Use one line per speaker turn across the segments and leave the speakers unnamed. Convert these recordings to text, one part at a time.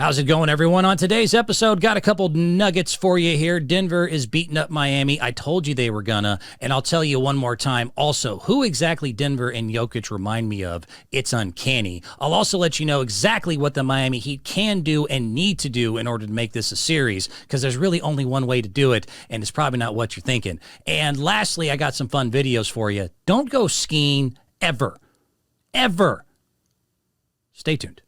How's it going, everyone? On today's episode, got a couple nuggets for you here. Denver is beating up Miami. I told you they were gonna, and I'll tell you one more time. Also, who exactly Denver and Jokic remind me of? It's uncanny. I'll also let you know exactly what the Miami Heat can do and need to do in order to make this a series, because there's really only one way to do it, and it's probably not what you're thinking. And lastly, I got some fun videos for you. Don't go skiing ever. Ever. Stay tuned.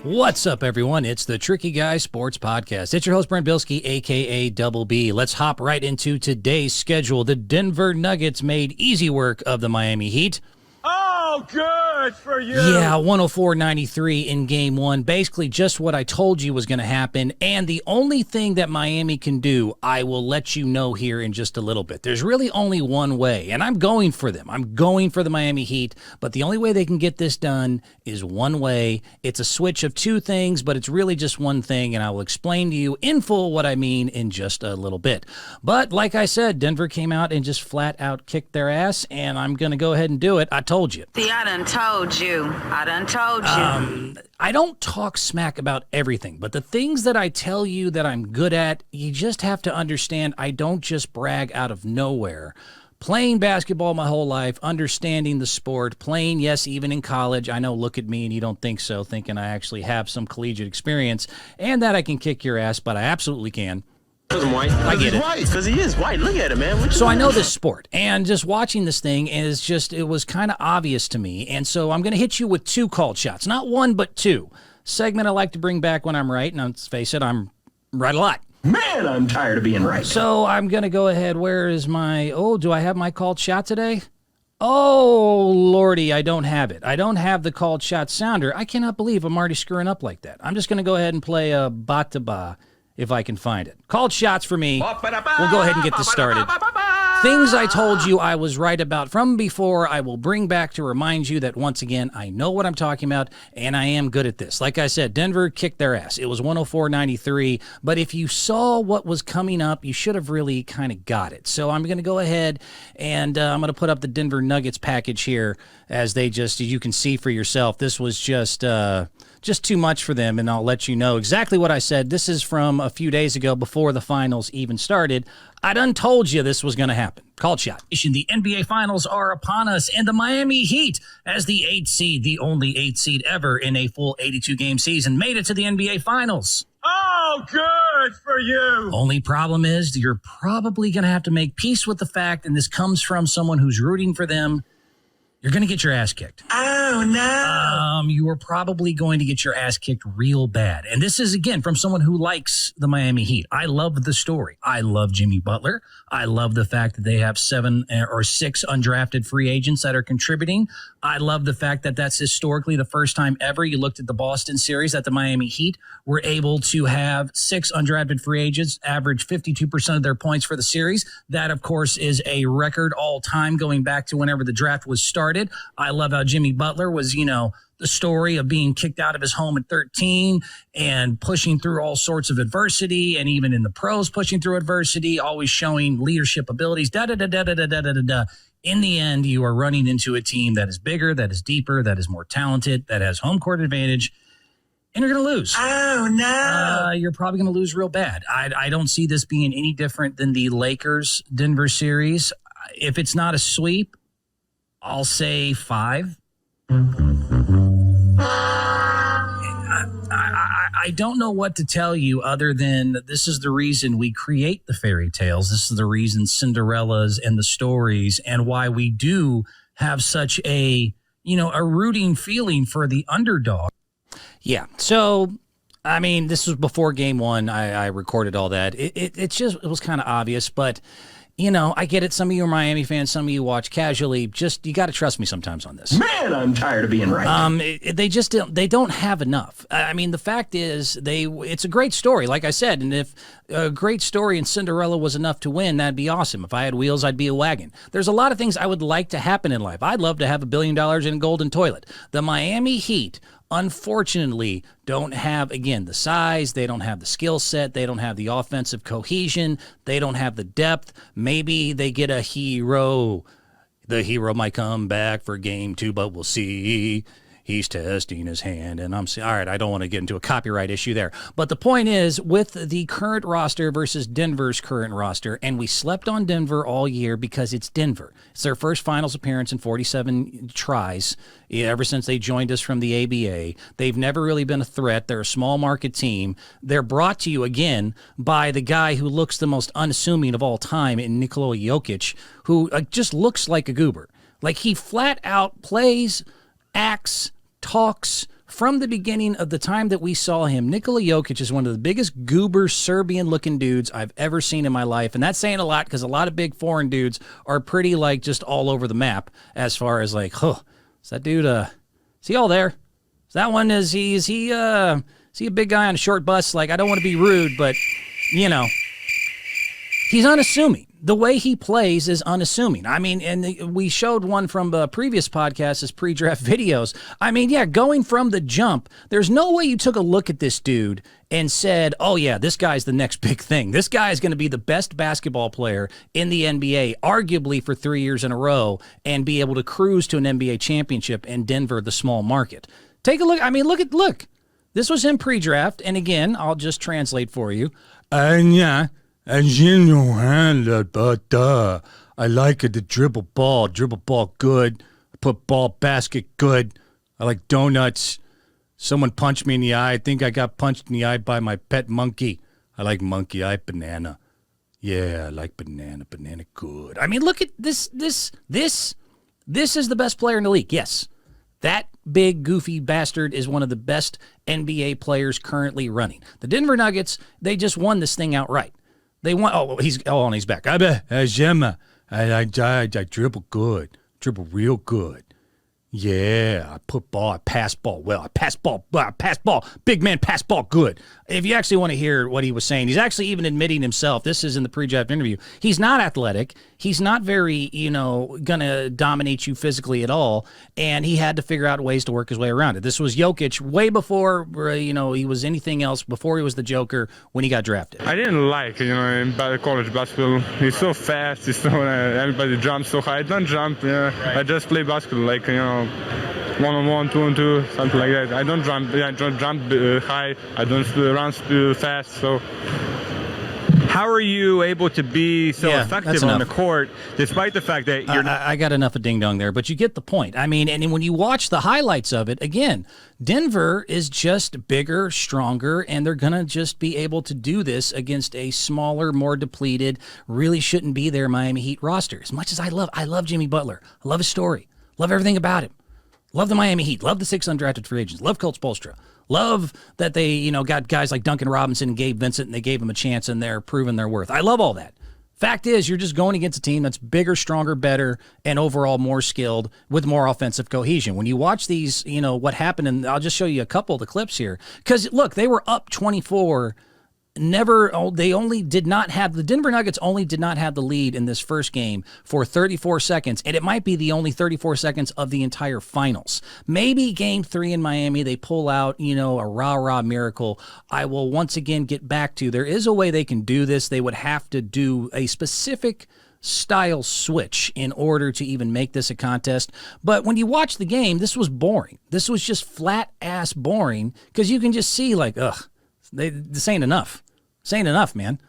What's up, everyone? It's the Tricky Guy Sports Podcast. It's your host, Brent Bilski, a.k.a. Double B. Let's hop right into today's schedule. The Denver Nuggets made easy work of the Miami Heat.
Oh, good for you.
Yeah, 104-93 in game one. Basically just what I told you was going to happen. And the only thing that Miami can do, I will let you know here in just a little bit. There's really only one way, and I'm going for them. I'm going for the Miami Heat, but the only way they can get this done is one way. It's a switch of two things, but it's really just one thing, and I will explain to you in full what I mean in just a little bit. But like I said, Denver came out and just flat out kicked their ass, and I'm going to go ahead and do it. I told you.
See, I done told you.
I don't talk smack about everything, but the things that I tell you that I'm good at, you just have to understand I don't just brag out of nowhere. Playing basketball my whole life, understanding the sport, playing, yes, even in college. I know, look at me and you don't think so, thinking I actually have some collegiate experience and that I can kick your ass, but I absolutely can.
Because I'm white.
I get it.
Because he is white. Look at him, man.
So I know this sport, and just watching this thing it was kind of obvious to me. And so I'm going to hit you with two called shots. Not one, but two. Segment I like to bring back when I'm right, and let's face it, I'm right a lot.
Man, I'm tired of being right.
So I'm going to go ahead. Where is do I have my called shot today? Oh, Lordy, I don't have it. I don't have the called shot sounder. I cannot believe I'm already screwing up like that. I'm just going to go ahead and play a ba-ta-ba. If I can find it. Called shots for me. We'll go ahead and get this started. Things I told you I was right about from before, I will bring back to remind you that, once again, I know what I'm talking about, and I am good at this. Like I said, Denver kicked their ass. It was 104-93, but if you saw what was coming up, you should have really kind of got it. So I'm going to go ahead, and I'm going to put up the Denver Nuggets package here as you can see for yourself. This was just too much for them, and I'll let you know exactly what I said. This is from a few days ago before the finals even started. I done told you this was going to happen. Called shot. The NBA Finals are upon us, and the Miami Heat, as the 8th seed, the only 8th seed ever in a full 82-game season, made it to the NBA Finals.
Oh, good for you.
Only problem is you're probably going to have to make peace with the fact, and this comes from someone who's rooting for them, you're going to get your ass kicked.
Oh, no.
You are probably going to get your ass kicked real bad. And this is, again, from someone who likes the Miami Heat. I love the story. I love Jimmy Butler. I love the fact that they have 7 or 6 undrafted free agents that are contributing. I love the fact that that's historically the first time ever you looked at the Boston series that the Miami Heat were able to have 6 undrafted free agents average 52% of their points for the series. That, of course, is a record all time going back to whenever the draft was started. I love how Jimmy Butler was, the story of being kicked out of his home at 13 and pushing through all sorts of adversity, and even in the pros pushing through adversity, always showing leadership abilities, da-da-da-da-da-da-da-da-da. In the end, you are running into a team that is bigger, that is deeper, that is more talented, that has home court advantage, and you're going to lose.
Oh, no.
You're probably going to lose real bad. I don't see this being any different than the Lakers-Denver series. If it's not a sweep, I'll say 5. I don't know what to tell you other than this is the reason we create the fairy tales. This is the reason Cinderella's and the stories, and why we do have such a rooting feeling for the underdog. Yeah. So, I mean, this was before game one. I recorded all that. It was kind of obvious, but I get it. Some of you are Miami fans. Some of you watch casually. You got to trust me sometimes on this.
Man, I'm tired of being right.
They don't have enough. I mean, the fact is, it's a great story, like I said. And if a great story in Cinderella was enough to win, that'd be awesome. If I had wheels, I'd be a wagon. There's a lot of things I would like to happen in life. I'd love to have $1 billion in a golden toilet. The Miami Heat unfortunately don't have, again, the size. They don't have the skill set. They don't have the offensive cohesion. They don't have the depth. Maybe they get a hero. The hero might come back for game 2, but we'll see. He's testing his hand, and I'm saying, all right, I don't want to get into a copyright issue there. But the point is, with the current roster versus Denver's current roster, and we slept on Denver all year because it's Denver. It's their first finals appearance in 47 tries ever since they joined us from the ABA. They've never really been a threat. They're a small market team. They're brought to you, again, by the guy who looks the most unassuming of all time in Nikola Jokic, who just looks like a goober. Like, he flat out plays, acts, talks from the beginning of the time that we saw him. Nikola Jokic is one of the biggest goober Serbian-looking dudes I've ever seen in my life, and that's saying a lot because a lot of big foreign dudes are pretty, like, just all over the map as far as, like, is that dude, is he all there? Is that one, is he a big guy on a short bus? Like, I don't want to be rude, but, you know, he's unassuming. The way he plays is unassuming. I mean, and we showed one from the previous podcast as pre-draft videos. I mean, yeah, going from the jump, there's no way you took a look at this dude and said, oh, yeah, this guy's the next big thing. This guy is going to be the best basketball player in the NBA, arguably for 3 years in a row, and be able to cruise to an NBA championship in Denver, the small market. Take a look. I mean, look. This was in pre-draft, and again, I'll just translate for you. Yeah. And you know, but I like it to dribble ball good. I put ball basket good. I like donuts. Someone punched me in the eye. I think I got punched in the eye by my pet monkey. I like monkey eye banana. Yeah, I like banana good. I mean, look at this. This is the best player in the league. Yes. That big, goofy bastard is one of the best NBA players currently running. The Denver Nuggets, they just won this thing outright. They want. And he's back. I dribble good, dribble real good. Yeah, I put ball, I pass ball well, I pass ball, big man pass ball good. If you actually want to hear what he was saying, he's actually even admitting himself, this is in the pre-draft interview, he's not athletic, he's not very, gonna dominate you physically at all, and he had to figure out ways to work his way around it. This was Jokic way before, he was anything else, before he was the Joker when he got drafted.
I didn't like, in college basketball, he's so fast, everybody jumps so high. I don't jump, I just play basketball, like, 1-on-1, 2-on-2, something like that. I don't jump. I don't jump high. I don't run fast. So,
how are you able to be so effective on the court, despite the fact that you're not?
I got enough of ding dong there, but you get the point. I mean, and when you watch the highlights of it, again, Denver is just bigger, stronger, and they're gonna just be able to do this against a smaller, more depleted, really shouldn't be there Miami Heat roster. As much as I love Jimmy Butler, I love his story. Love everything about him. Love the Miami Heat. Love the 6 undrafted free agents. Love Coach Spoelstra. Love that they, got guys like Duncan Robinson and Gabe Vincent, and they gave them a chance, and they're proving their worth. I love all that. Fact is, you're just going against a team that's bigger, stronger, better, and overall more skilled with more offensive cohesion. When you watch these, what happened, and I'll just show you a couple of the clips here. Because, look, they were up 24. The Denver Nuggets only did not have the lead in this first game for 34 seconds, and it might be the only 34 seconds of the entire finals. Maybe game 3 in Miami, they pull out, a rah-rah miracle. I will once again get back to, there is a way they can do this. They would have to do a specific style switch in order to even make this a contest. But when you watch the game, this was boring. This was just flat-ass boring, because you can just see, like, this ain't enough. This ain't enough, man.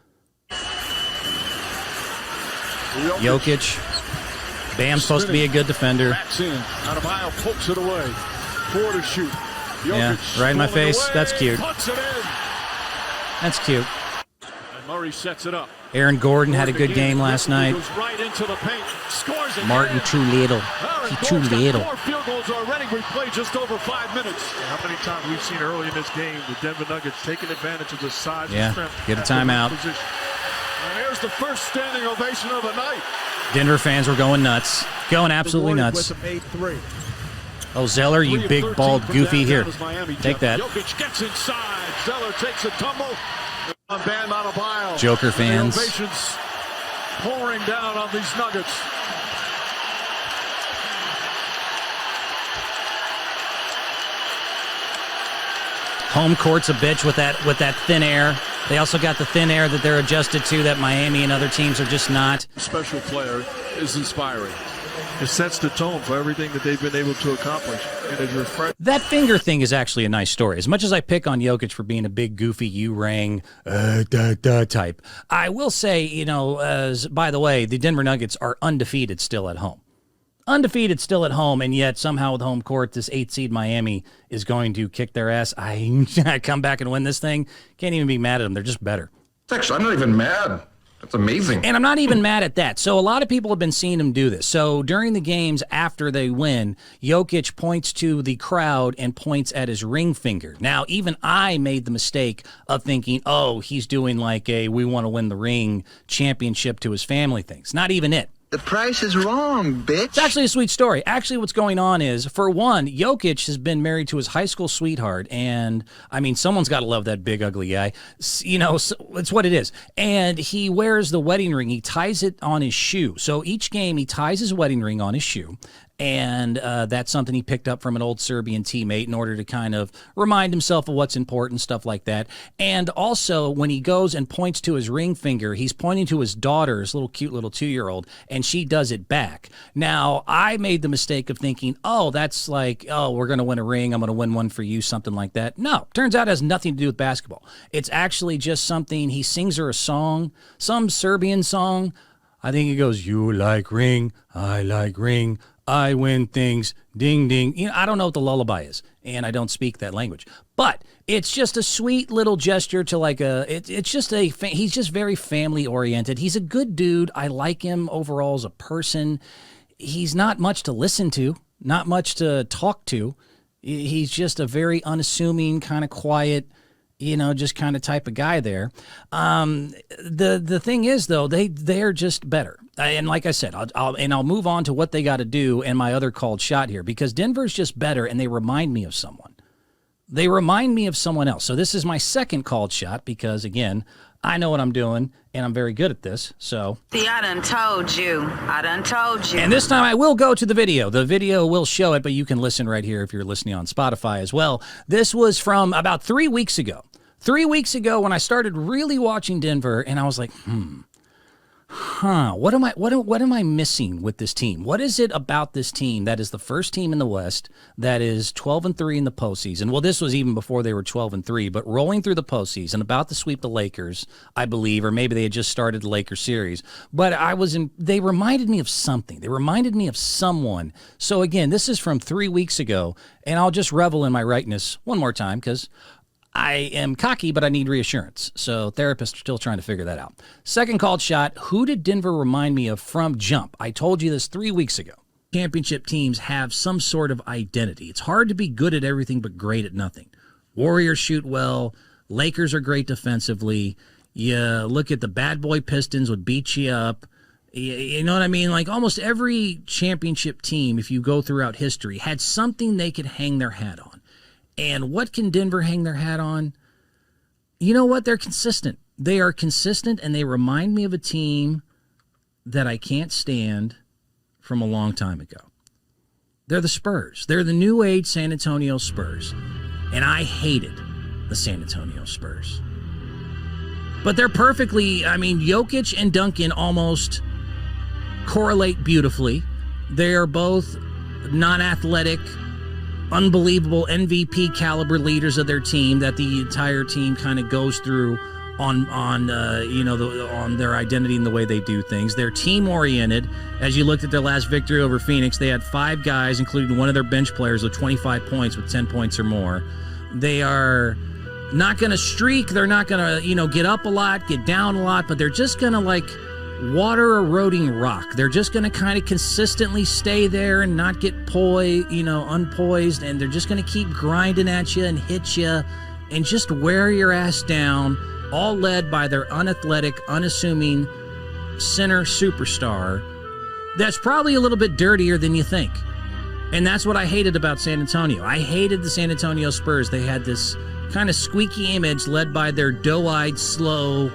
Jokic. Bam's supposed to be a good defender.
Adebayo pokes it away. 4 to shoot.
Jokic right in my face.
Away.
That's cute. That's cute.
And Murray sets it up.
Aaron Gordon had a good game last night.
Goes right into the paint. Scores it.
Martin too little. He too little.
4 field goals already. We played just over 5 minutes. How many times we've seen early in this game the Denver Nuggets taking advantage of the size and strength.
Get a timeout.
And here's the first standing ovation of the night.
Denver fans were going nuts. Going absolutely nuts. Oh, Zeller, you big, bald, goofy. Here, take that.
Jokic gets inside. Zeller takes a tumble. Bam Adebayo.
Joker fans.
Ovations pouring down on these Nuggets.
Home court's a bitch with that thin air. They also got the thin air that they're adjusted to that Miami and other teams are just not.
Special player is inspiring. It sets the tone for everything that they've been able to accomplish. And it's refreshing.
That finger thing is actually a nice story. As much as I pick on Jokic for being a big, goofy, you-rang, type, I will say, by the way, the Denver Nuggets are undefeated still at home. Undefeated still at home, and yet somehow with home court, this 8th seed Miami is going to kick their ass. I come back and win this thing. Can't even be mad at them. They're just better.
Actually, I'm not even mad. That's amazing.
And I'm not even mad at that. So a lot of people have been seeing him do this. So during the games after they win, Jokic points to the crowd and points at his ring finger. Now, even I made the mistake of thinking, oh, he's doing like a we want to win the ring championship to his family things. Not even it.
The price is wrong, bitch.
It's actually a sweet story. Actually, what's going on is, for one, Jokic has been married to his high school sweetheart, and, I mean, someone's got to love that big, ugly guy. It's what it is. And he wears the wedding ring. He ties it on his shoe. So each game, he ties his wedding ring on his shoe. And that's something he picked up from an old Serbian teammate in order to kind of remind himself of what's important, stuff like that. And also, when he goes and points to his ring finger, he's pointing to his daughter, his cute little 2-year-old, and she does it back. Now, I made the mistake of thinking, oh, that's like, oh, we're going to win a ring, I'm going to win one for you, something like that. No, turns out it has nothing to do with basketball. It's actually just something, he sings her a song, some Serbian song. I think he goes, you like ring, I like ring, I win things, ding, ding. I don't know what the lullaby is, and I don't speak that language. But it's just a sweet little gesture to he's just very family-oriented. He's a good dude. I like him overall as a person. He's not much to listen to, not much to talk to. He's just a very unassuming, kind of quiet, just kind of type of guy there. The thing is, though, they're just better. And like I said, I'll move on to what they got to do and my other called shot here, because Denver's just better, and they remind me of someone. They remind me of someone else. So this is my second called shot because, again, I know what I'm doing, and I'm very good at this. So,
see, I done told you.
And this time I will go to the video. The video will show it, but you can listen right here if you're listening on Spotify as well. This was from about 3 weeks ago. 3 weeks ago when I started really watching Denver, and I was like, what am I missing with this team? What is it about this team that is the first team in the West that is 12-3 in the postseason? Well, this was even before they were 12-3, but rolling through the postseason, about to sweep the Lakers, I believe, or maybe they had just started the Lakers series. But they reminded me of something. They reminded me of someone. So again, this is from 3 weeks ago, and I'll just revel in my rightness one more time because I am cocky, but I need reassurance. So therapists are still trying to figure that out. Second called shot, who did Denver remind me of from jump? I told you this 3 weeks ago. Championship teams have some sort of identity. It's hard to be good at everything but great at nothing. Warriors shoot well. Lakers are great defensively. You look at the bad boy Pistons would beat you up. You know what I mean? Like almost every championship team, if you go throughout history, had something they could hang their hat on. And what can Denver hang their hat on? You know what? They're consistent. They are consistent, and they remind me of a team that I can't stand from a long time ago. They're the Spurs. They're the new age San Antonio Spurs. And I hated the San Antonio Spurs. But they're Jokic and Duncan almost correlate beautifully. They are both non-athletic, unbelievable MVP caliber leaders of their team that the entire team kind of goes through on their identity and the way they do things. They're team oriented. As you looked at their last victory over Phoenix, they had 5 guys, including one of their bench players, with 25 points with 10 points or more. They are not going to streak. They're not going to, get up a lot, get down a lot, but they're just going to water eroding rock. They're just going to kind of consistently stay there and not get unpoised, and they're just going to keep grinding at you and hit you and just wear your ass down, all led by their unathletic, unassuming center superstar that's probably a little bit dirtier than you think. And that's what I hated about San Antonio. I hated the San Antonio Spurs. They had this kind of squeaky image led by their doe-eyed, slow,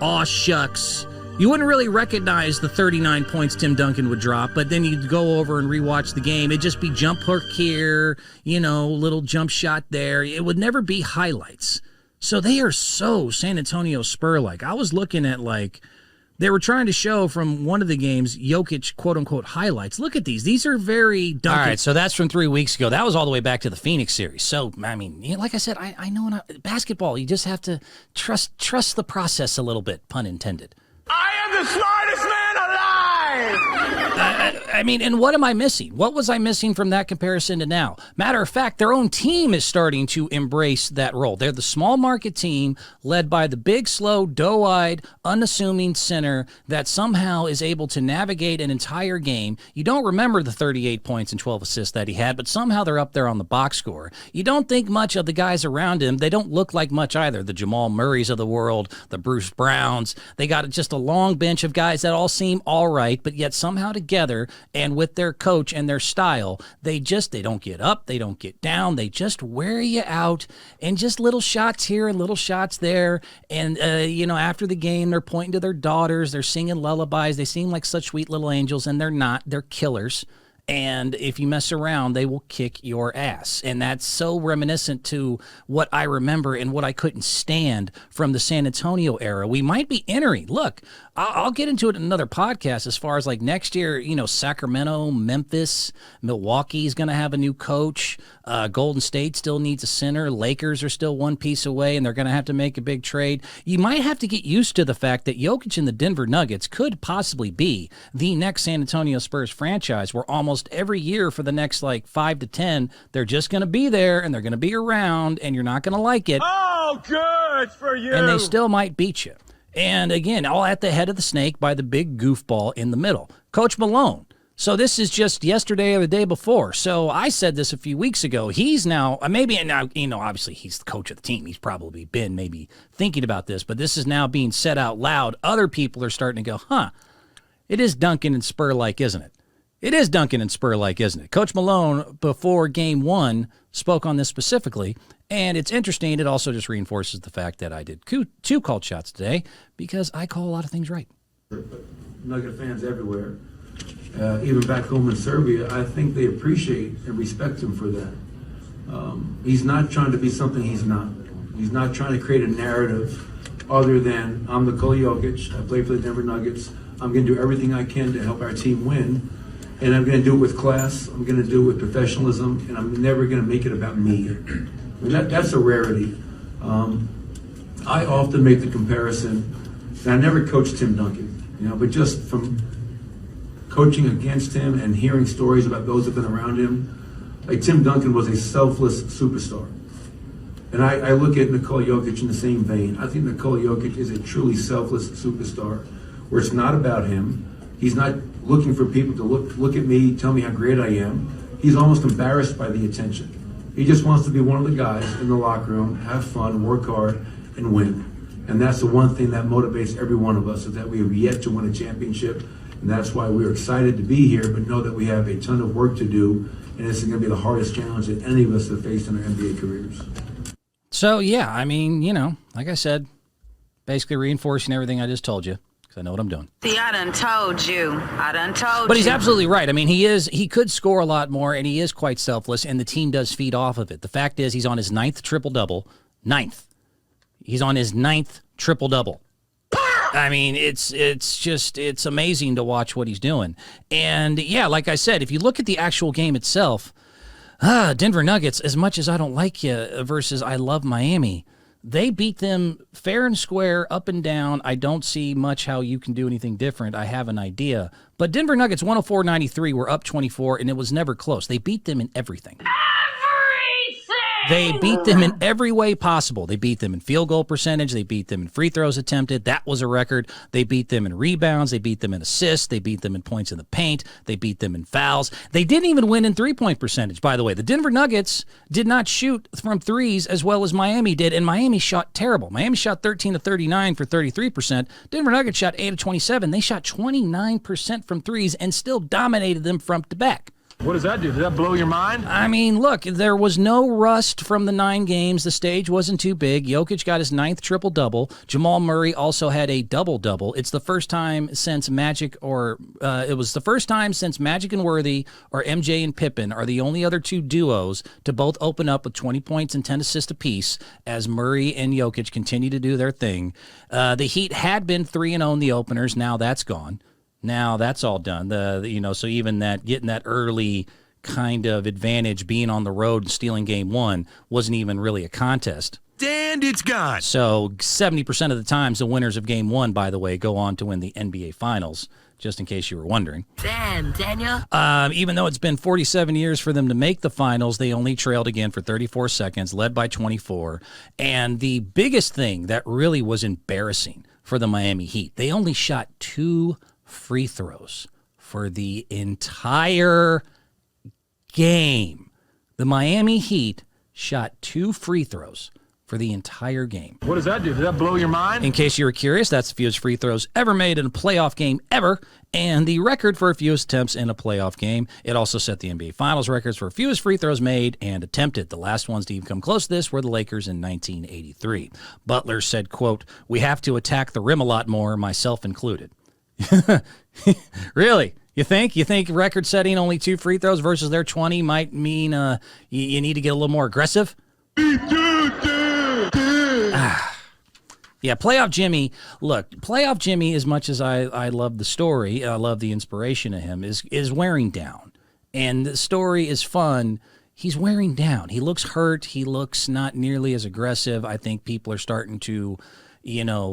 aw shucks, You wouldn't really recognize the 39 points Tim Duncan would drop, but then you'd go over and rewatch the game. It'd just be jump hook here, little jump shot there. It would never be highlights. So they are so San Antonio Spur-like. I was looking at, they were trying to show from one of the games, Jokic, quote-unquote, highlights. Look at these. These are very Duncan. All right, so that's from 3 weeks ago. That was all the way back to the Phoenix series. So, I mean, like I said, I know basketball, you just have to trust the process a little bit, pun intended.
I am the smartest man alive!
I mean, and what am I missing? What was I missing from that comparison to now? Matter of fact, their own team is starting to embrace that role. They're the small market team led by the big, slow, doe-eyed, unassuming center that somehow is able to navigate an entire game. You don't remember the 38 points and 12 assists that he had, but somehow they're up there on the box score. You don't think much of the guys around him. They don't look like much either. The Jamal Murrays of the world, the Bruce Browns. They got just a long bench of guys that all seem all right, but yet somehow together and with their coach and their style, they don't get up, they don't get down, they just wear you out, and just little shots here and little shots there. And, after the game, they're pointing to their daughters, they're singing lullabies, they seem like such sweet little angels, and they're not, they're killers. And if you mess around, they will kick your ass. And that's so reminiscent to what I remember and what I couldn't stand from the San Antonio era. We might be entering. Look, I'll get into it in another podcast as far as next year, Sacramento, Memphis, Milwaukee's going to have a new coach. Golden State still needs a center. Lakers are still one piece away, and they're going to have to make a big trade. You might have to get used to the fact that Jokic and the Denver Nuggets could possibly be the next San Antonio Spurs franchise, where almost every year for the next 5 to 10, they're just going to be there, and they're going to be around, and you're not going to like it.
Oh, good for you!
And they still might beat you. And again, all at the head of the snake by the big goofball in the middle, Coach Malone. So this is just yesterday or the day before. So I said this a few weeks ago. He's now, obviously he's the coach of the team. He's probably been maybe thinking about this, but this is now being said out loud. Other people are starting to go, it is Duncan and Spur-like, isn't it? It is Duncan and Spur-like, isn't it? Coach Malone, before Game 1, spoke on this specifically, and it's interesting. It also just reinforces the fact that I did 2 called shots today because I call a lot of things right.
Nugget fans everywhere, even back home in Serbia, I think they appreciate and respect him for that. He's not trying to be something he's not. He's not trying to create a narrative other than, I'm Nikola Jokic, I play for the Denver Nuggets, I'm going to do everything I can to help our team win. And I'm going to do it with class, I'm going to do it with professionalism, and I'm never going to make it about me. That's a rarity. I often make the comparison, and I never coached Tim Duncan, but just from coaching against him and hearing stories about those that have been around him, Tim Duncan was a selfless superstar. And I look at Nikola Jokic in the same vein. I think Nikola Jokic is a truly selfless superstar, where it's not about him. He's not looking for people to look at me, tell me how great I am. He's almost embarrassed by the attention. He just wants to be one of the guys in the locker room, have fun, work hard, and win. And that's the one thing that motivates every one of us, is that we have yet to win a championship. And that's why we're excited to be here, but know that we have a ton of work to do. And this is going to be the hardest challenge that any of us have faced in our NBA careers.
So, yeah, like I said, basically reinforcing everything I just told you. I know what I'm doing.
See, I done told you.
But he's absolutely right. He could score a lot more, and he is quite selfless, and the team does feed off of it. The fact is, he's on his 9th triple-double. 9th. He's on his 9th triple-double. It's amazing to watch what he's doing. And, yeah, like I said, if you look at the actual game itself, Denver Nuggets, as much as I don't like you versus I love Miami, they beat them fair and square, up and down. I don't see much how you can do anything different. I have an idea. But Denver Nuggets 104-93 were up 24, and it was never close. They beat them in everything. They beat them in every way possible. They beat them in field goal percentage. They beat them in free throws attempted. That was a record. They beat them in rebounds. They beat them in assists. They beat them in points in the paint. They beat them in fouls. They didn't even win in three-point percentage, by the way. The Denver Nuggets did not shoot from threes as well as Miami did, and Miami shot terrible. Miami shot 13 of 39 for 33%. Denver Nuggets shot 8 of 27. They shot 29% from threes and still dominated them front to back.
What does that do? Does that blow your mind?
I mean, look, there was no rust from the 9 games. The stage wasn't too big. Jokic got his 9th triple-double. Jamal Murray also had a double-double. It's the first time since Magic and Worthy or MJ and Pippen are the only other 2 duos to both open up with 20 points and 10 assists apiece as Murray and Jokic continue to do their thing. The Heat had been 3-0 in the openers. Now that's gone. Now that's all done. So even getting that early kind of advantage, being on the road and stealing game 1, wasn't even really a contest.
And it's gone.
So 70% of the times, the winners of game 1, by the way, go on to win the NBA Finals. Just in case you were wondering.
Damn, Daniel.
Even though it's been 47 years for them to make the finals, they only trailed again for 34 seconds, led by 24. And the biggest thing that really was embarrassing for the Miami Heat, they only shot 2 free throws for the entire game. The Miami Heat shot 2 free throws for the entire game.
What does that do? Does that blow your mind?
In case you were curious, that's the fewest free throws ever made in a playoff game ever, and the record for fewest attempts in a playoff game. It also set the NBA Finals records for fewest free throws made and attempted. The last ones to even come close to this were the Lakers in 1983. Butler said, quote, "We have to attack the rim a lot more, myself included." Really? You think record setting only 2 free throws versus their 20 might mean you need to get a little more aggressive? Yeah, Playoff Jimmy, look, Playoff Jimmy, as much as I love the story, I love the inspiration of him, is wearing down. And the story is fun. He's wearing down. He looks hurt. He looks not nearly as aggressive. I think people are starting to,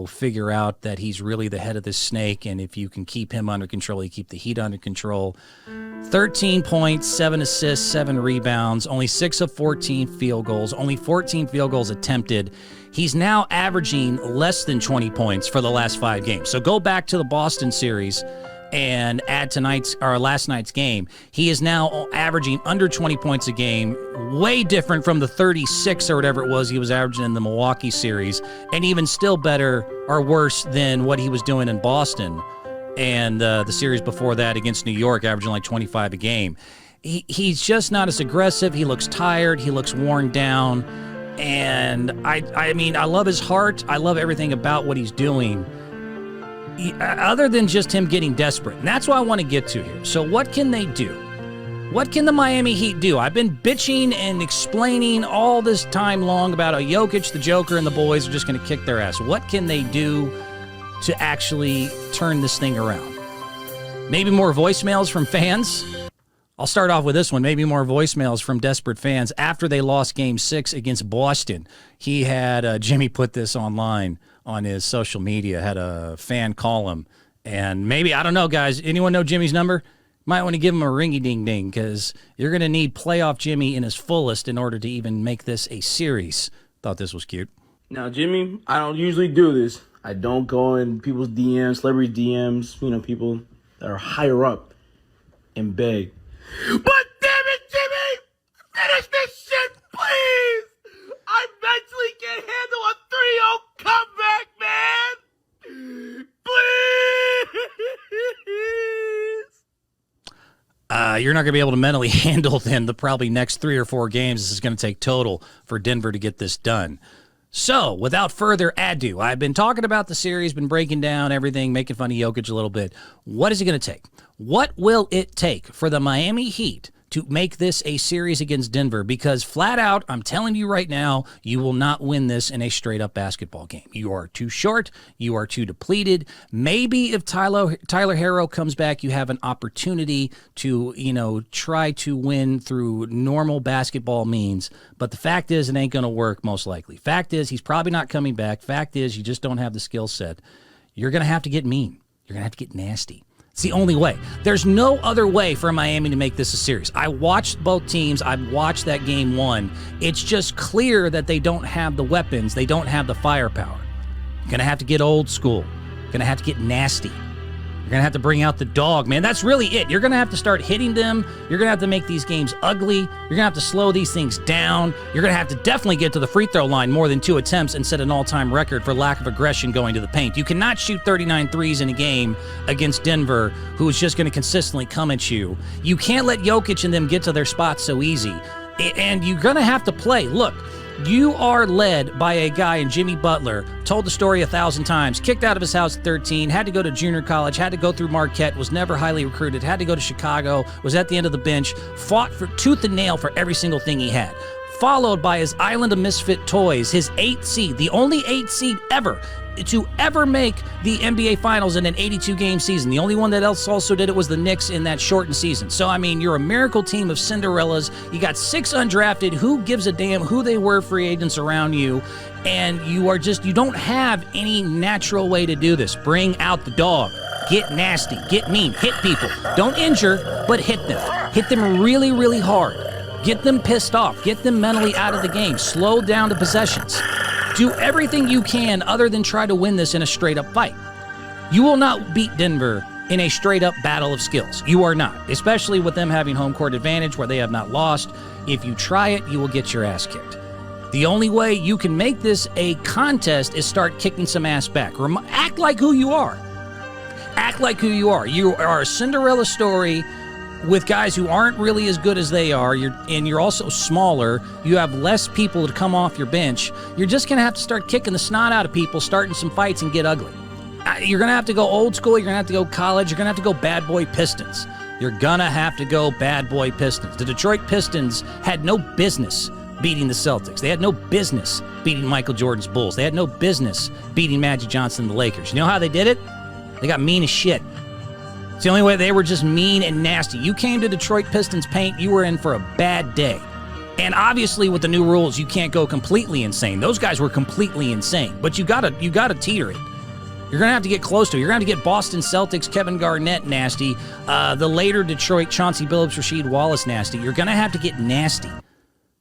figure out that he's really the head of this snake, and if you can keep him under control, you keep the Heat under control. 13 points, 7 assists, 7 rebounds, only 6 of 14 field goals, only 14 field goals attempted. He's now averaging less than 20 points for the last 5 games. So go back to the Boston series and add last night's game. He is now averaging under 20 points a game, way different from the 36 or whatever it was he was averaging in the Milwaukee series, and even still better or worse than what he was doing in Boston and the series before that against New York, averaging like 25 a game. He's just not as aggressive. He looks tired. He looks worn down. And I mean, I love his heart. I love everything about what he's doing. Other than just him getting desperate. And that's what I want to get to here. So what can they do? What can the Miami Heat do? I've been bitching and explaining all this time long about how Jokic, the Joker, and the boys are just going to kick their ass. What can they do to actually turn this thing around? Maybe more voicemails from fans? I'll start off with this one. Maybe more voicemails from desperate fans after they lost Game 6 against Boston. He had, Jimmy put this online on his social media, had a fan call him. And maybe, I don't know, guys, anyone know Jimmy's number? Might want to give him a ringy-ding-ding because you're going to need playoff Jimmy in his fullest in order to even make this a series. Thought this was cute.
Now, Jimmy, I don't usually do this. I don't go in people's DMs, celebrity DMs, people that are higher up and beg. But damn it, Jimmy! Finish this shit, please! I mentally can't handle a 3-0 comeback, man! Please!
You're not going to be able to mentally handle then the probably next 3 or 4 games this is going to take total for Denver to get this done. So, without further ado, I've been talking about the series, been breaking down everything, making fun of Jokic a little bit. What is it going to take? What will it take for the Miami Heat to make this a series against Denver? Because flat out, I'm telling you right now, you will not win this in a straight-up basketball game. You are too short. You are too depleted. Maybe if Tyler Herro comes back, you have an opportunity to, try to win through normal basketball means. But the fact is, it ain't going to work most likely. Fact is, he's probably not coming back. Fact is, you just don't have the skill set. You're going to have to get mean. You're going to have to get nasty. It's the only way. There's no other way for Miami to make this a series. I watched both teams. I watched that game 1. It's just clear that they don't have the weapons. They don't have the firepower. You're going to have to get old school. You're going to have to get nasty. You're You're going to have to bring out the dog, man. That's really it. You're going to have to start hitting them. You're going to have to make these games ugly. You're going to have to slow these things down. You're going to have to definitely get to the free throw line more than 2 attempts and set an all-time record for lack of aggression going to the paint. You cannot shoot 39 threes in a game against Denver, who is just going to consistently come at you. You can't let Jokic and them get to their spots so easy. And you're going to have to play. Look, you are led by a guy in Jimmy Butler, told the story 1,000 times, kicked out of his house at 13, had to go to junior college, had to go through Marquette, was never highly recruited, had to go to Chicago, was at the end of the bench, fought for tooth and nail for every single thing he had. Followed by his Island of Misfit Toys, his 8th seed, the only 8th seed ever to ever make the NBA Finals in an 82-game season. The only one that else also did it was the Knicks in that shortened season. So, I mean, you're a miracle team of Cinderellas. You got 6 undrafted. Who gives a damn who they were free agents around you? And you don't have any natural way to do this. Bring out the dog. Get nasty. Get mean. Hit people. Don't injure, but hit them. Hit them really, really hard. Get them pissed off. Get them mentally out of the game. Slow down the possessions. Do everything you can other than try to win this in a straight-up fight. You will not beat Denver in a straight-up battle of skills. You are not, especially with them having home court advantage where they have not lost. If you try it, you will get your ass kicked. The only way you can make this a contest is start kicking some ass back. Act like who you are. Act like who you are. You are a Cinderella story with guys who aren't really as good as they are, you're also smaller, you have less people to come off your bench, you're just going to have to start kicking the snot out of people, starting some fights, and get ugly. You're going to have to go old school, you're going to have to go college, you're going to have to go bad boy Pistons. You're going to have to go bad boy Pistons. The Detroit Pistons had no business beating the Celtics. They had no business beating Michael Jordan's Bulls. They had no business beating Magic Johnson and the Lakers. You know how they did it? They got mean as shit. It's the only way. They were just mean and nasty. You came to Detroit Pistons paint, you were in for a bad day. And obviously with the new rules, you can't go completely insane. Those guys were completely insane. But you gotta teeter it. You're gonna have to get close to it. You're gonna have to get Boston Celtics, Kevin Garnett nasty. The later Detroit Chauncey Billups, Rasheed Wallace nasty. You're gonna have to get nasty.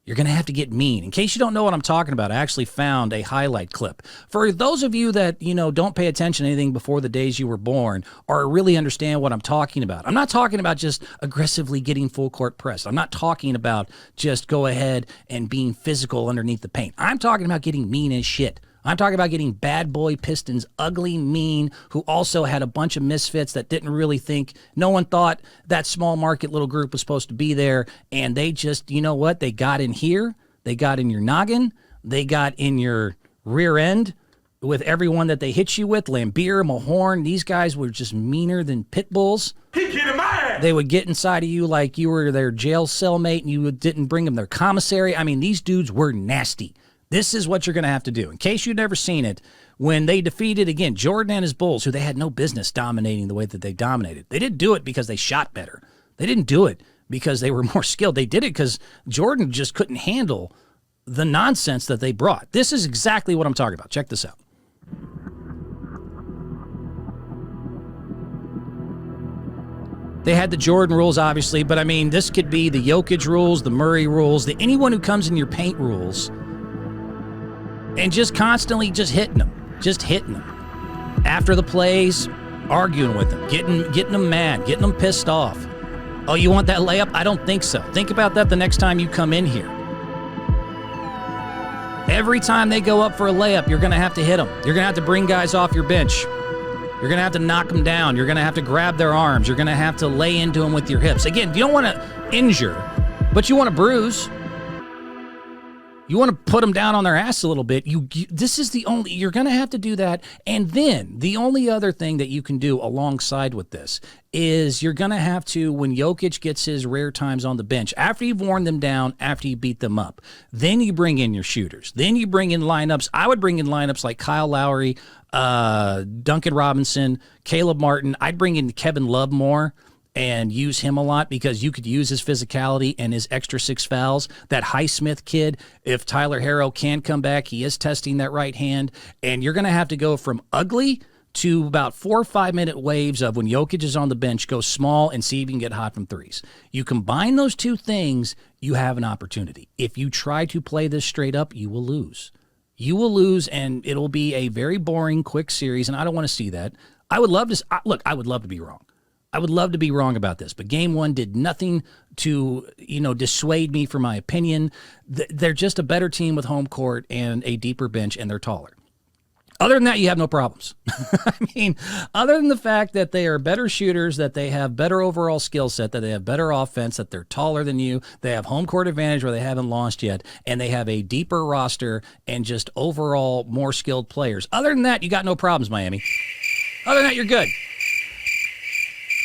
You're going to have to get mean. In case you don't know what I'm talking about, I actually found a highlight clip. For those of you that, don't pay attention to anything before the days you were born or really understand what I'm talking about, I'm not talking about just aggressively getting full court press. I'm not talking about just go ahead and being physical underneath the paint. I'm talking about getting mean as shit. I'm talking about getting bad boy Pistons, ugly, mean, who also had a bunch of misfits that didn't really think, no one thought that small market little group was supposed to be there. And they just, you know what? They got in here. They got in your noggin. They got in your rear end with everyone that they hit you with. Lambeer, Mahorn, these guys were just meaner than pit bulls. They would get inside of you like you were their jail cellmate and you didn't bring them their commissary. I mean, these dudes were nasty. This is what you're going to have to do. In case you've never seen it, when they defeated, again, Jordan and his Bulls, who they had no business dominating the way that they dominated. They didn't do it because they shot better. They didn't do it because they were more skilled. They did it because Jordan just couldn't handle the nonsense that they brought. This is exactly what I'm talking about. Check this out. They had the Jordan rules, obviously, but I mean, this could be the Jokic rules, the Murray rules, anyone who comes in your paint rules. And just constantly just hitting them. After the plays, arguing with them, getting them mad, getting them pissed off. Oh, you want that layup? I don't think so. Think about that the next time you come in here. Every time they go up for a layup, you're going to have to hit them. You're going to have to bring guys off your bench. You're going to have to knock them down. You're going to have to grab their arms. You're going to have to lay into them with your hips. Again, you don't want to injure, but you want to bruise. You want to put them down on their ass a little bit. This is you're going to have to do that. And then the only other thing that you can do alongside with this is you're going to have to, when Jokic gets his rare times on the bench, after you've worn them down, after you beat them up, then you bring in your shooters. Then you bring in lineups. I would bring in lineups like Kyle Lowry, Duncan Robinson, Caleb Martin. I'd bring in Kevin Love more and use him a lot because you could use his physicality and his extra 6 fouls. That Highsmith kid, if Tyler Herro can come back, he is testing that right hand. And you're going to have to go from ugly to about 4 or 5 minute waves of when Jokic is on the bench, go small and see if you can get hot from threes. You combine those two things, you have an opportunity. If you try to play this straight up, you will lose. You will lose, and it'll be a very boring, quick series, and I don't want to see that. I would love to look. I would love to be wrong. I would love to be wrong about this, but Game 1 did nothing to, dissuade me from my opinion. They're just a better team with home court and a deeper bench, and they're taller. Other than that, you have no problems. I mean, other than the fact that they are better shooters, that they have better overall skill set, that they have better offense, that they're taller than you, they have home court advantage where they haven't lost yet, and they have a deeper roster and just overall more skilled players. Other than that, you got no problems, Miami. Other than that, you're good.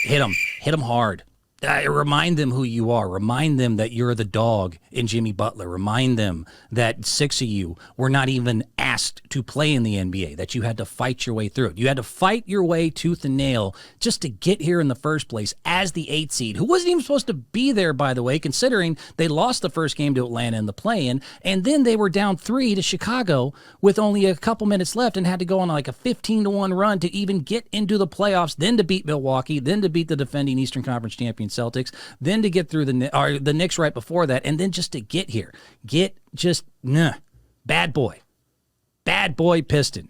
Hit them hard. Remind them who you are. Remind them that you're the dog in Jimmy Butler. Remind them that 6 of you were not even asked to play in the NBA, that you had to fight your way through it. You had to fight your way tooth and nail just to get here in the first place as the 8 seed, who wasn't even supposed to be there, by the way, considering they lost the first game to Atlanta in the play-in, and then they were down 3 to Chicago with only a couple minutes left and had to go on like a 15-1 run to even get into the playoffs, then to beat Milwaukee, then to beat the defending Eastern Conference champion Celtics, then to get through the Knicks right before that, and then just to get here. Bad boy Piston.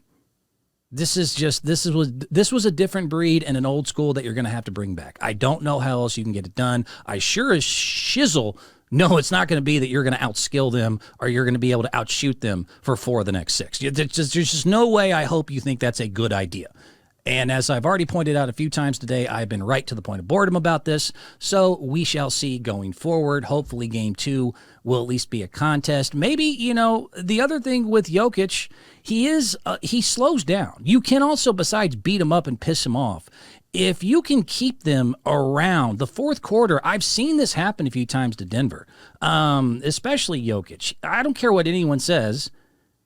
This was a different breed and an old school that you're going to have to bring back. I don't know how else you can get it done. I sure as shizzle know it's not going to be that you're going to outskill them or you're going to be able to outshoot them for 4 of the next 6. There's just no way I hope you think that's a good idea. And as I've already pointed out a few times today, I've been right to the point of boredom about this. So we shall see going forward. Hopefully game 2 will at least be a contest. Maybe, the other thing with Jokic, he slows down. You can also, besides beat him up and piss him off, if you can keep them around the fourth quarter, I've seen this happen a few times to Denver, especially Jokic. I don't care what anyone says.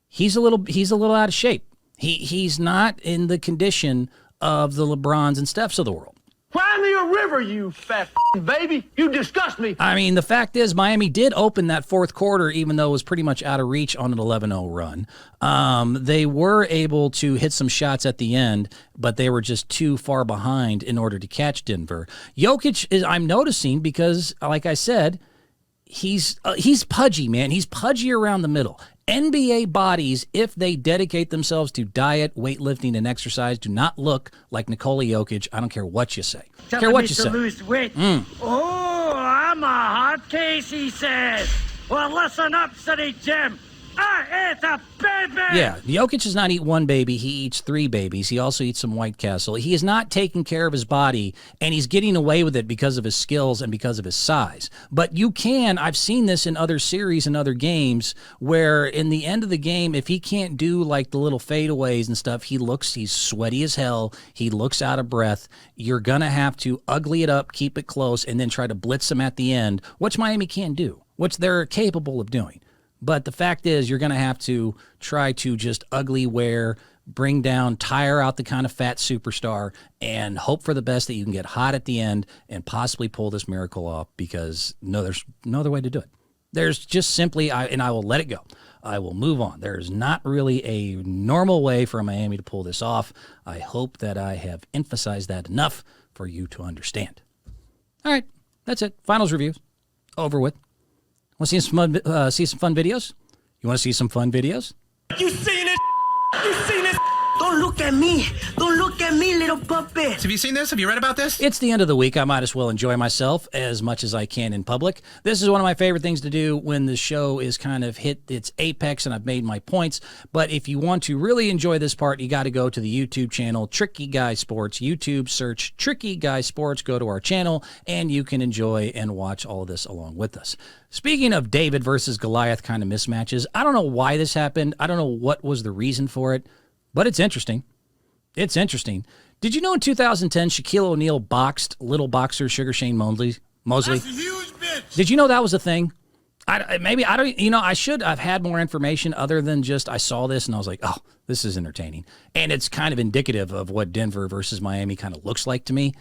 He's a little out of shape. He's not in the condition of the LeBrons and Stephs of the world.
Cry me a river, you fat baby. You disgust me.
I mean, the fact is Miami did open that fourth quarter, even though it was pretty much out of reach on an 11-0 run. They were able to hit some shots at the end, but they were just too far behind in order to catch Denver. Jokic I'm noticing because, like I said, he's pudgy, man. He's pudgy around the middle. NBA bodies, if they dedicate themselves to diet, weightlifting, and exercise, do not look like Nikola Jokic. I don't care what you say.
Telling me to lose weight. Oh, I'm a hot case, he says. Well, listen up, City Jim. I ate a baby!
Yeah, Jokic does not eat one baby. He eats 3 babies. He also eats some White Castle. He is not taking care of his body, and he's getting away with it because of his skills and because of his size. But I've seen this in other series and other games, where in the end of the game, if he can't do like the little fadeaways and stuff, he's sweaty as hell. He looks out of breath. You're going to have to ugly it up, keep it close, and then try to blitz him at the end, which Miami can do, which they're capable of doing. But the fact is, you're going to have to try to just ugly wear, bring down, tire out the kind of fat superstar, and hope for the best that you can get hot at the end and possibly pull this miracle off, because there's no other way to do it. There's just simply, and I will let it go. I will move on. There's not really a normal way for Miami to pull this off. I hope that I have emphasized that enough for you to understand. All right, that's it. Finals reviews. Over with. Want to see some fun videos? You want to see some fun videos?
You seen it? You seen it?
Don't look at me. Don't look at me, little puppet.
Have you seen this? Have you read about this?
It's the end of the week. I might as well enjoy myself as much as I can in public. This is one of my favorite things to do when the show is kind of hit its apex and I've made my points. But if you want to really enjoy this part, you got to go to the YouTube channel, Tricky Guy Sports. YouTube, search Tricky Guy Sports. Go to our channel, and you can enjoy and watch all of this along with us. Speaking of David versus Goliath kind of mismatches, I don't know why this happened. I don't know what was the reason for it. But it's interesting. It's interesting. Did you know in 2010, Shaquille O'Neal boxed little boxer Sugar Shane Mosley?
That's a huge bitch.
Did you know that was a thing? I should have had more information other than just I saw this and I was like, oh, this is entertaining. And it's kind of indicative of what Denver versus Miami kind of looks like to me.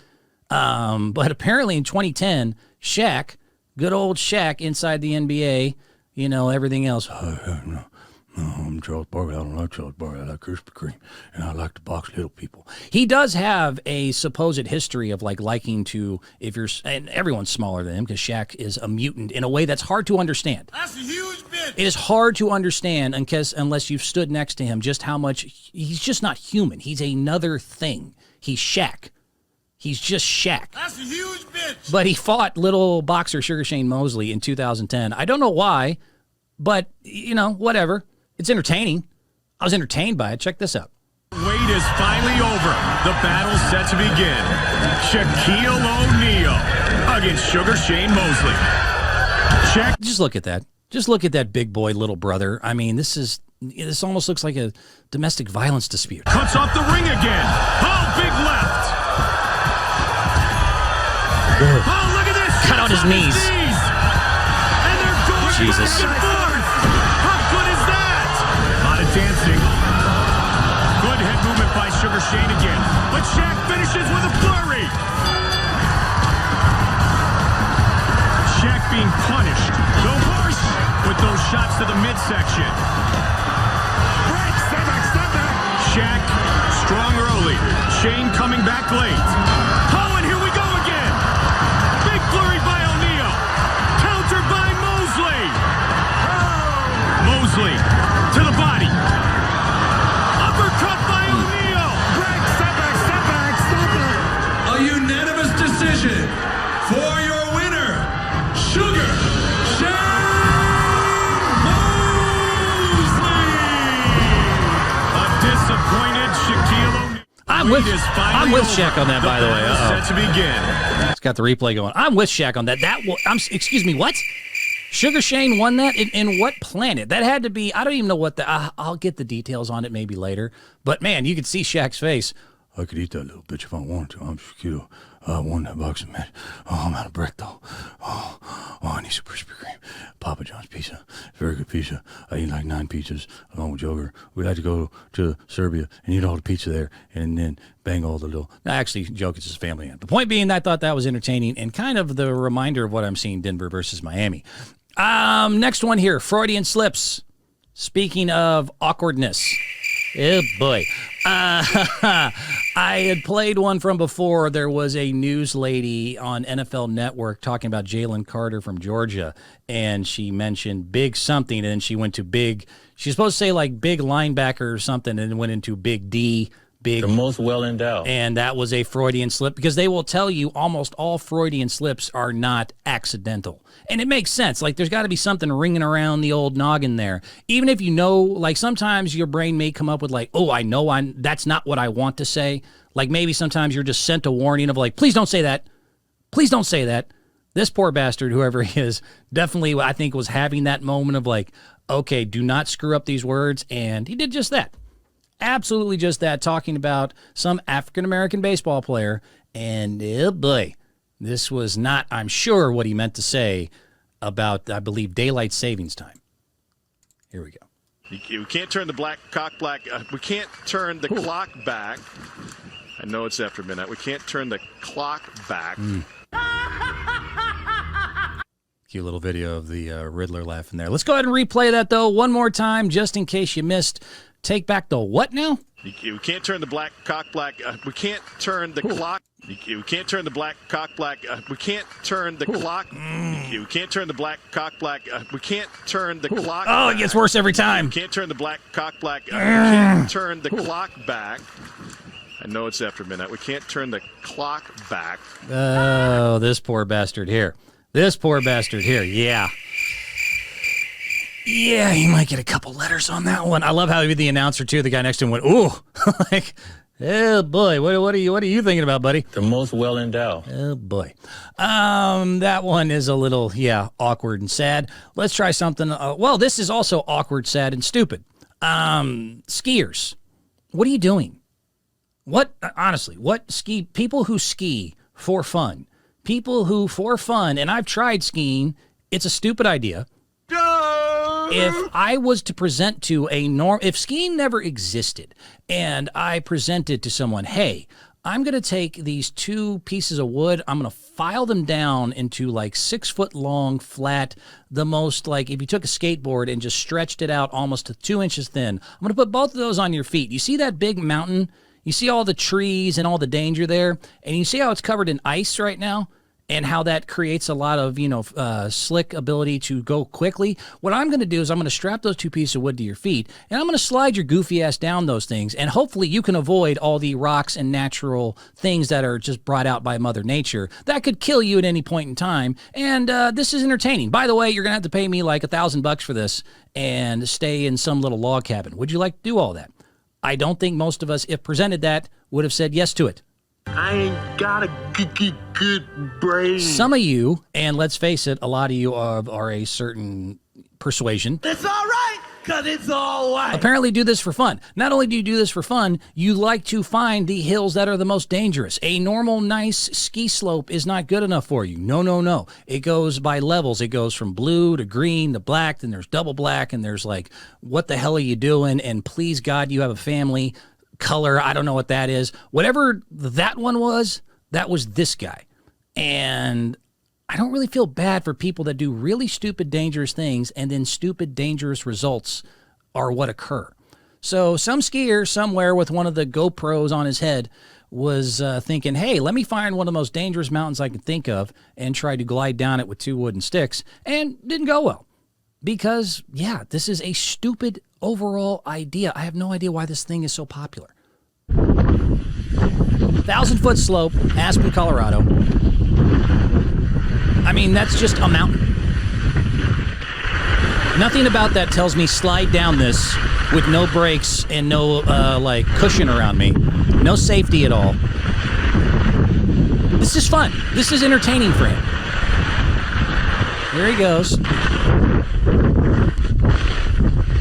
But apparently in 2010, Shaq, good old Shaq inside the NBA, everything else. I'm Charles Barkley. I don't like Charles Barkley. I like Krispy Kreme, and I like to box little people. He does have a supposed history of like liking to, and everyone's smaller than him because Shaq is a mutant in a way that's hard to understand.
That's a huge bitch.
It is hard to understand unless you've stood next to him just how much he's just not human. He's another thing. He's Shaq. He's just Shaq.
That's a huge bitch.
But he fought little boxer Sugar Shane Mosley in 2010. I don't know why, but whatever. It's entertaining. I was entertained by it. Check this out.
Wait is finally over. The battle's set to begin. Shaquille O'Neal against Sugar Shane Mosley.
Just look at that. Just look at that big boy, little brother. I mean, this almost looks like a domestic violence dispute.
Cuts off the ring again. Oh, big left. Oh, look at this.
Cut on his knees.
And they're going
Jesus.
back and forth. How good is that? A lot of dancing. Good head movement by Sugar Shane again. But Shaq finishes with a flurry. Shaq being punished. The horse with those shots to the midsection. Right, step back. Shaq strong early. Shane coming back late. Oh, and here we go again. Big flurry by O'Neal. Counter by Mosley. Mosley to the body. Uppercut by O'Neal. Break, step back.
A unanimous decision for your winner, Sugar Shane Mosley.
A disappointed Shaquille O'Neal.
I'm with Shaq on that, by the way.
Set to begin.
It's got the replay going. I'm with Shaq on that. Excuse me, what? Sugar Shane won that? In what planet? That had to be, I don't even know what I'll get the details on it maybe later. But man, you could see Shaq's face. I could eat that little bitch if I wanted to. I'm Shaquille. I won that boxing match. Oh, I'm out of breath though. Oh, I need some Krispy Kreme. Papa John's pizza. Very good pizza. I eat like 9 pizzas along with Joker. We like to go to Serbia and eat all the pizza there and then bang all the little... No, actually, Jokic's his family. The point being, I thought that was entertaining and kind of the reminder of what I'm seeing Denver versus Miami. Next one here, Freudian slips. Speaking of awkwardness. Oh, boy. I had played one from before. There was a news lady on NFL Network talking about Jalen Carter from Georgia, and she mentioned big something, and then she went to big. She's supposed to say like big linebacker or something, and then went into big D. Big,
the most well-endowed.
And that was a Freudian slip because they will tell you almost all Freudian slips are not accidental. And it makes sense. Like, there's got to be something ringing around the old noggin there. Even if you know, like, sometimes your brain may come up with, like, oh, I know that's not what I want to say. Like, maybe sometimes you're just sent a warning of, like, please don't say that. Please don't say that. This poor bastard, whoever he is, definitely, I think, was having that moment of, like, okay, do not screw up these words. And he did just that. Absolutely just that, talking about some African-American baseball player. And, oh boy, this was not, I'm sure, what he meant to say about, I believe, daylight savings time. Here we go.
We can't turn the we can't turn the clock back. I know it's after midnight. We can't turn the clock back.
Cute little video of the Riddler laughing there. Let's go ahead and replay that, though, one more time, just in case you missed. Take back the what now?
We can't turn the we can't turn the clock. We can't turn the we can't turn the clock. We can't turn the we can't turn the clock.
Oh, it gets worse every time.
We can't turn the we can't turn the clock back. I know it's after midnight. We can't turn the clock back.
Oh, this poor bastard here. Yeah. Yeah, he might get a couple letters on that one. I love how the announcer, too, the guy next to him went, ooh. Like, oh, boy, what are you thinking about, buddy?
The most well-endowed.
Oh, boy. That one is a little, awkward and sad. Let's try something. Well, this is also awkward, sad, and stupid. Skiers. What are you doing? Honestly, people who ski for fun. People who, for fun, and I've tried skiing, it's a stupid idea. If I was to present to if skiing never existed and I presented to someone, hey, I'm going to take these 2 pieces of wood. I'm going to file them down into like 6-foot long, flat, the most like if you took a skateboard and just stretched it out almost to 2 inches thin. I'm going to put both of those on your feet. You see that big mountain? You see all the trees and all the danger there? And you see how it's covered in ice right now? And how that creates a lot of, slick ability to go quickly. What I'm going to do is I'm going to strap those 2 pieces of wood to your feet, and I'm going to slide your goofy ass down those things, and hopefully you can avoid all the rocks and natural things that are just brought out by Mother Nature that could kill you at any point in time. And this is entertaining. By the way, you're going to have to pay me like $1,000 for this and stay in some little log cabin. Would you like to do all that? I don't think most of us, if presented that, would have said yes to it.
I ain't got a good brain.
Some of you, and let's face it, a lot of you are a certain persuasion.
It's all right, because it's all right.
Apparently do this for fun. Not only do you do this for fun, you like to find the hills that are the most dangerous. A normal, nice ski slope is not good enough for you. No. It goes by levels. It goes from blue to green to black, then there's double black, and there's like, what the hell are you doing? And please, God, you have a family. Color, I don't know what that is. Whatever that one was, that was this guy. And I don't really feel bad for people that do really stupid, dangerous things, and then stupid, dangerous results are what occur. So some skier somewhere with one of the GoPros on his head was thinking, hey, let me find one of the most dangerous mountains I can think of and try to glide down it with 2 wooden sticks, and didn't go well. Because, yeah, this is a stupid overall idea. I have no idea why this thing is so popular. 1,000-foot slope, Aspen, Colorado. I mean, that's just a mountain. Nothing about that tells me slide down this with no brakes and no, cushion around me. No safety at all. This is fun. This is entertaining for him. Here he goes.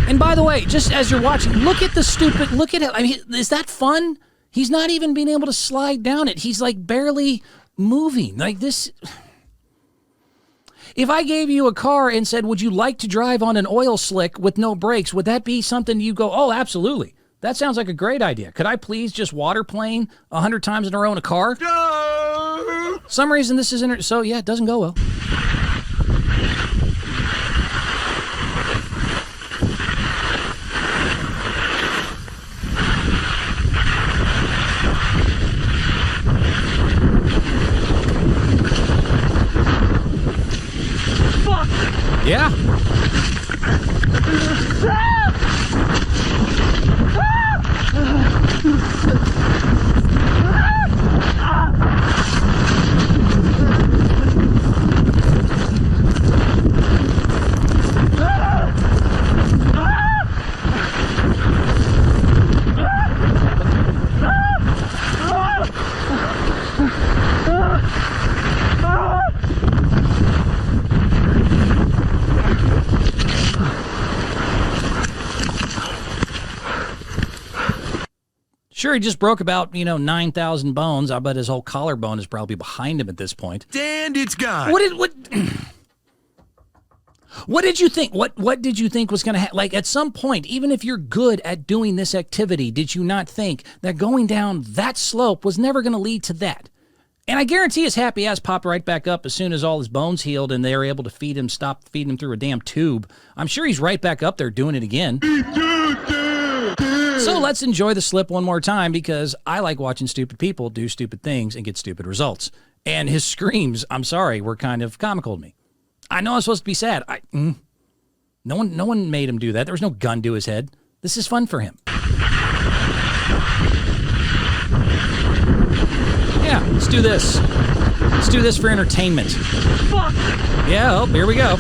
And by the way, just as you're watching, look at it. I mean, is that fun? He's not even being able to slide down it. He's like barely moving. Like this. If I gave you a car and said, would you like to drive on an oil slick with no brakes, would that be something you go, oh, absolutely. That sounds like a great idea. Could I please just water plane 100 times in a row in a car? No! Some reason this isn't, so yeah, it doesn't go well. Yeah. Sure, he just broke about, 9,000 bones. I bet his whole collarbone is probably behind him at this point.
And it's gone.
What did you think? What did you think was going to happen? Like, at some point, even if you're good at doing this activity, did you not think that going down that slope was never going to lead to that? And I guarantee his happy ass popped right back up as soon as all his bones healed and they were able to stop feeding him through a damn tube. I'm sure he's right back up there doing it again. So let's enjoy the slip one more time because I like watching stupid people do stupid things and get stupid results. And his screams, I'm sorry, were kind of comical to me. I know I'm supposed to be sad. No one made him do that. There was no gun to his head. This is fun for him. Yeah, let's do this. Let's do this for entertainment. Fuck. Yeah, oh, here we go.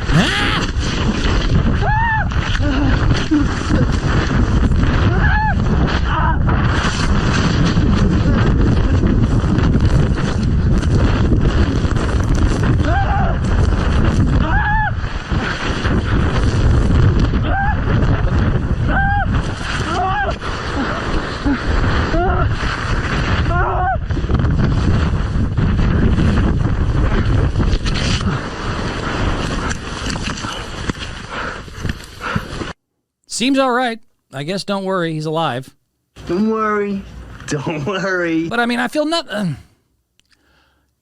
Ah! Seems all right. I guess don't worry, he's alive.
Don't worry. Don't worry.
But I mean, I feel not.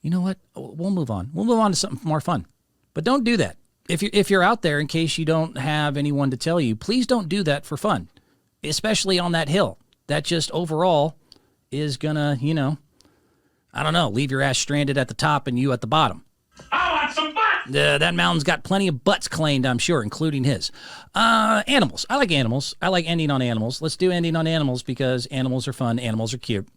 You know what? We'll move on. We'll move on to something more fun. But don't do that. If you're out there, in case you don't have anyone to tell you, please don't do that for fun, especially on that hill. That just overall is gonna, I don't know, leave your ass stranded at the top and you at the bottom.
I want some butt!
That mountain's got plenty of butts claimed, I'm sure, including his. Animals. I like animals. I like ending on animals. Let's do ending on animals because animals are fun. Animals are cute.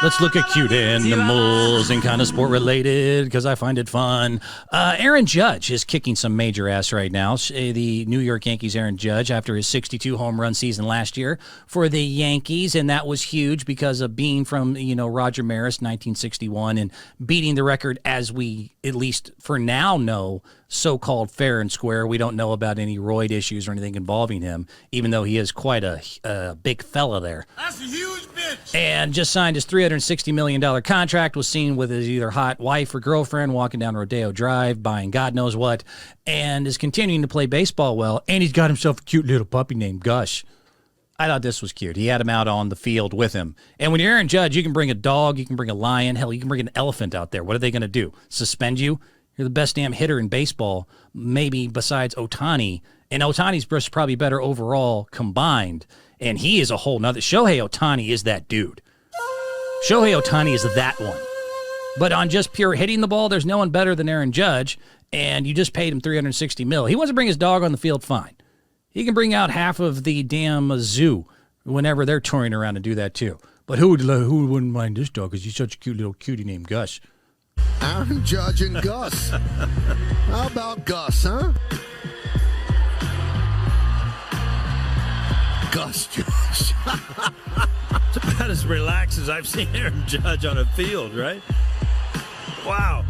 Let's look at cute animals and kind of sport related because I find it fun. Aaron Judge is kicking some major ass right now. The New York Yankees Aaron Judge after his 62 home run season last year for the Yankees, and that was huge because of being from Roger Maris 1961 and beating the record as we at least for now know so-called fair and square. We don't know about any roid issues or anything involving him, even though he is quite a big fella there.
That's a huge bitch!
And just signed his $360 million contract, was seen with his either hot wife or girlfriend walking down Rodeo Drive, buying God knows what, and is continuing to play baseball well, and he's got himself a cute little puppy named Gush. I thought this was cute. He had him out on the field with him. And when you're Aaron Judge, you can bring a dog, you can bring a lion, hell, you can bring an elephant out there. What are they going to do? Suspend you? You're the best damn hitter in baseball, maybe besides Ohtani. And Ohtani's probably better overall combined. And he is a whole nother. Shohei Ohtani is that dude. Shohei Ohtani is that one. But on just pure hitting the ball, there's no one better than Aaron Judge. And you just paid him $360 million. He wants to bring his dog on the field, fine. He can bring out half of the damn zoo whenever they're touring around and do that too. But who wouldn't mind this dog because he's such a cute little cutie named Gus.
Aaron Judge and Gus. How about Gus, huh? Gus Judge.
It's about as relaxed as I've seen Aaron Judge on a field, right? Wow.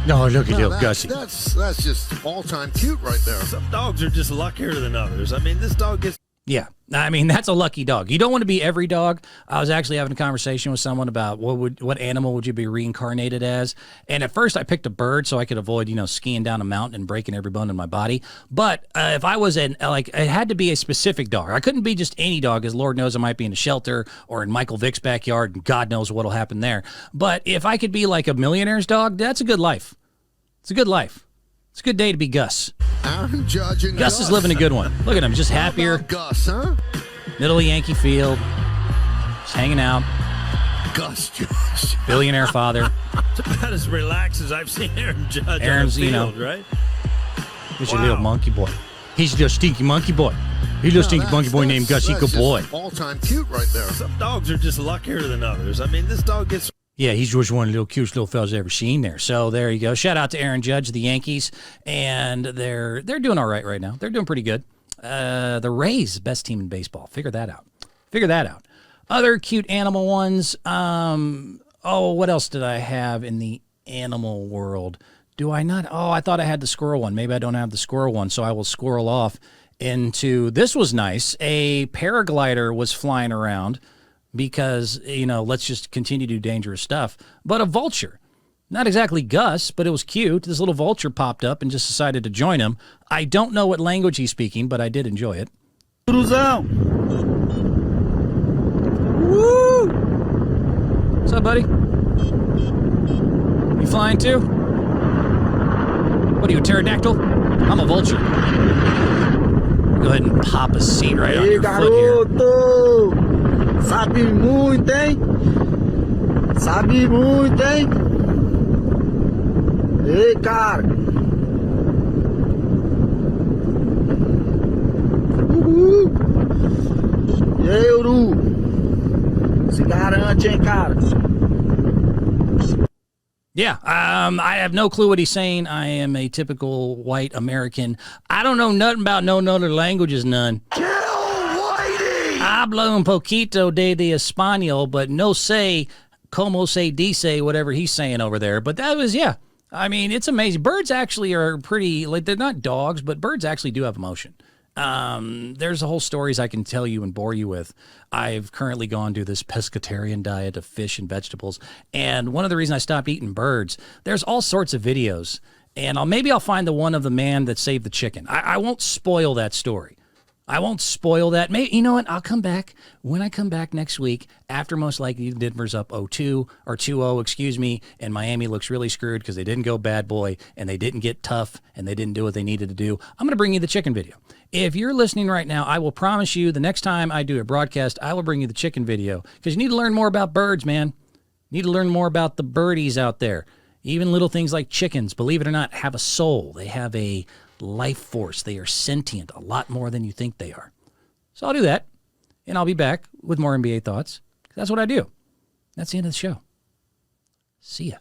No, look at little Gussie.
That's just all-time cute right there.
Some dogs are just luckier than others. I mean, this dog gets...
Yeah, I mean, that's a lucky dog. You don't want to be every dog. I was actually having a conversation with someone about what animal would you be reincarnated as. And at first I picked a bird so I could avoid, skiing down a mountain and breaking every bone in my body. But if I was it had to be a specific dog. I couldn't be just any dog, as Lord knows I might be in a shelter or in Michael Vick's backyard, and God knows what'll happen there. But if I could be like a millionaire's dog, that's a good life. It's a good life. It's a good day to be Gus.
Aaron Judge and
Gus is living a good one. Look at him, just happier.
Gus, huh?
Middle of Yankee Field, just hanging out.
Gus Judge.
Billionaire father.
It's about as relaxed as I've seen Aaron Judge
Aaron's,
on a field, right?
He's a little monkey boy. He's just stinky monkey boy. He's just stinky monkey boy named Gussie. Good boy.
All-time cute right there.
Some dogs are just luckier than others. I mean, this dog gets...
Yeah, he's just one of the cutest little fellas I've ever seen there. So there you go. Shout out to Aaron Judge, the Yankees, and they're doing all right now. They're doing pretty good. The Rays, best team in baseball. Figure that out. Other cute animal ones. What else did I have in the animal world? Do I not? Oh, I thought I had the squirrel one. Maybe I don't have the squirrel one, so I will squirrel off into, this was nice. A paraglider was flying around because, let's just continue to do dangerous stuff. But a vulture, not exactly Gus, but it was cute. This little vulture popped up and just decided to join him. I don't know what language he's speaking, but I did enjoy it.
Cruzão.
Woo! What's up, buddy? You flying too? What are you, a pterodactyl? I'm a vulture. Go ahead and pop a seat right on your foot here.
Sabe muito, hein? Sabe muito, hein? Ei, cara. Uhul. E aí, Uru? Se garante, hein, cara?
Yeah, I have no clue what he's saying. I am a typical white American. I don't know nothing about no other languages, none. Hablo un poquito de español, but no sé como se dice, whatever he's saying over there. But that was, yeah. I mean, it's amazing. Birds actually are pretty, they're not dogs, but birds actually do have emotion. There's a whole stories I can tell you and bore you with. I've currently gone to this pescatarian diet of fish and vegetables. And one of the reasons I stopped eating birds, there's all sorts of videos. And maybe I'll find the one of the man that saved the chicken. I won't spoil that story. I won't spoil that. You know what? I'll come back. When I come back next week, after most likely Denver's up 0-2 or 2-0, excuse me, and Miami looks really screwed because they didn't go bad boy and they didn't get tough and they didn't do what they needed to do, I'm going to bring you the chicken video. If you're listening right now, I will promise you the next time I do a broadcast, I will bring you the chicken video because you need to learn more about birds, man. You need to learn more about the birdies out there. Even little things like chickens, believe it or not, have a soul. They have a life force. They are sentient, a lot more than you think they are. So I'll do that, and I'll be back with more NBA thoughts. That's what I do. That's the end of the show. See ya.